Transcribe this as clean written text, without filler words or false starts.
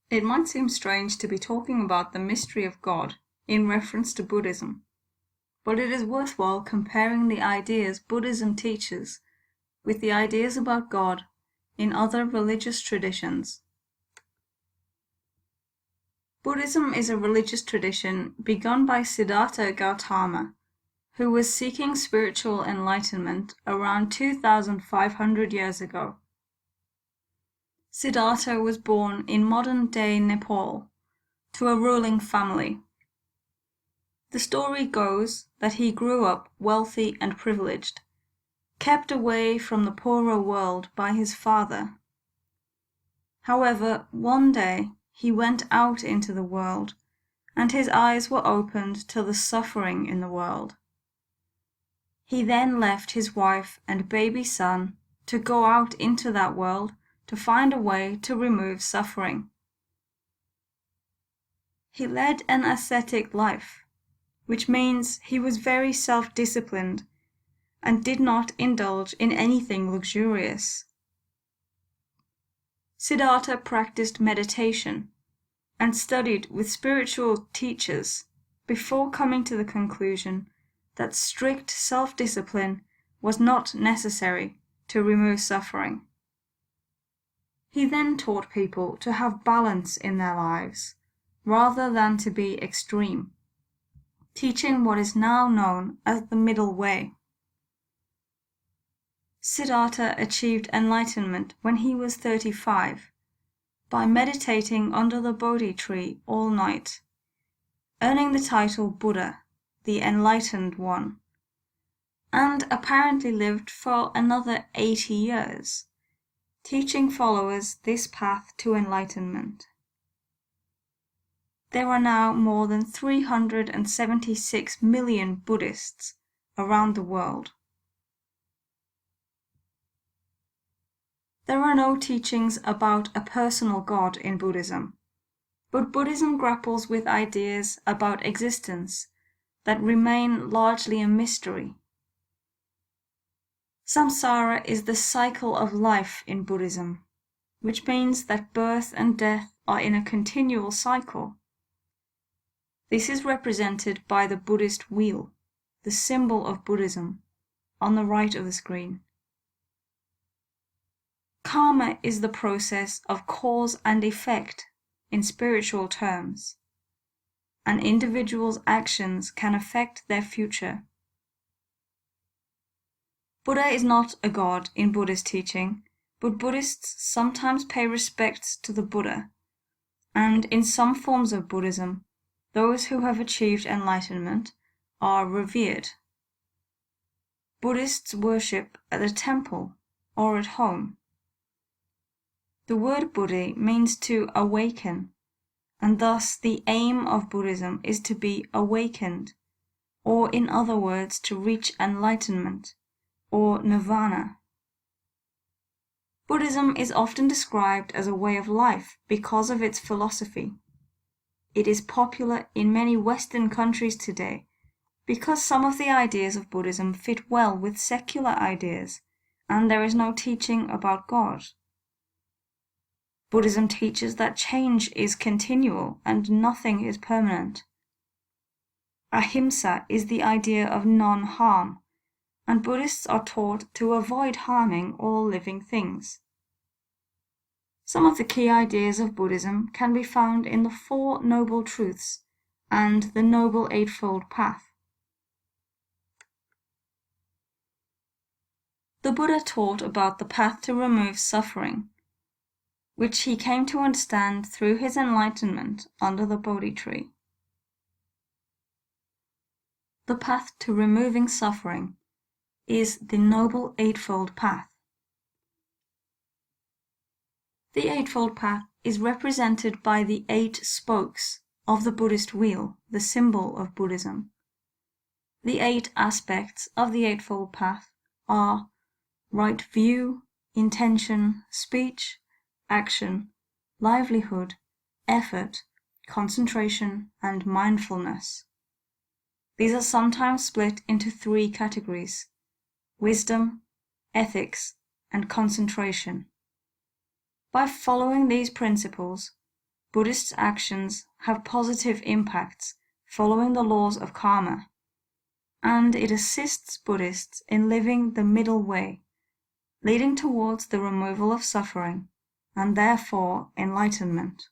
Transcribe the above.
It might seem strange to be talking about the mystery of God in reference to Buddhism, but it is worthwhile comparing the ideas Buddhism teaches with the ideas about God in other religious traditions. Buddhism is a religious tradition begun by Siddhartha Gautama, who was seeking spiritual enlightenment around 2,500 years ago. Siddhartha was born in modern-day Nepal to a ruling family. The story goes that he grew up wealthy and privileged, kept away from the poorer world by his father. However, one day he went out into the world, and his eyes were opened to the suffering in the world. He then left his wife and baby son to go out into that world to find a way to remove suffering. He led an ascetic life, which means he was very self-disciplined and did not indulge in anything luxurious. Siddhartha practiced meditation and studied with spiritual teachers before coming to the conclusion that strict self-discipline was not necessary to remove suffering. He then taught people to have balance in their lives, rather than to be extreme, teaching what is now known as the middle way. Siddhartha achieved enlightenment when he was 35, by meditating under the Bodhi tree all night, earning the title Buddha, the Enlightened One, and apparently lived for another 80 years, teaching followers this path to enlightenment. There are now more than 376 million Buddhists around the world. There are no teachings about a personal God in Buddhism, but Buddhism grapples with ideas about existence that remain largely a mystery. Samsara is the cycle of life in Buddhism, which means that birth and death are in a continual cycle. This is represented by the Buddhist wheel, the symbol of Buddhism, on the right of the screen. Karma is the process of cause and effect in spiritual terms. An individual's actions can affect their future. Buddha is not a god in Buddhist teaching, but Buddhists sometimes pay respects to the Buddha, and in some forms of Buddhism, those who have achieved enlightenment are revered. Buddhists worship at a temple or at home. The word Buddhi means to awaken, and thus the aim of Buddhism is to be awakened, or in other words, to reach enlightenment, or nirvana. Buddhism is often described as a way of life because of its philosophy. It is popular in many Western countries today because some of the ideas of Buddhism fit well with secular ideas, and there is no teaching about God. Buddhism teaches that change is continual and nothing is permanent. Ahimsa is the idea of non-harm, and Buddhists are taught to avoid harming all living things. Some of the key ideas of Buddhism can be found in the Four Noble Truths and the Noble Eightfold Path. The Buddha taught about the path to remove suffering, which he came to understand through his enlightenment under the Bodhi tree. The path to removing suffering is the Noble Eightfold Path. The Eightfold Path is represented by the 8 spokes of the Buddhist wheel, the symbol of Buddhism. The 8 aspects of the Eightfold Path are right view, intention, speech, action, livelihood, effort, concentration, and mindfulness. These are sometimes split into 3 categories: wisdom, ethics, and concentration. By following these principles, Buddhist actions have positive impacts following the laws of karma, and it assists Buddhists in living the middle way, leading towards the removal of suffering, and therefore enlightenment.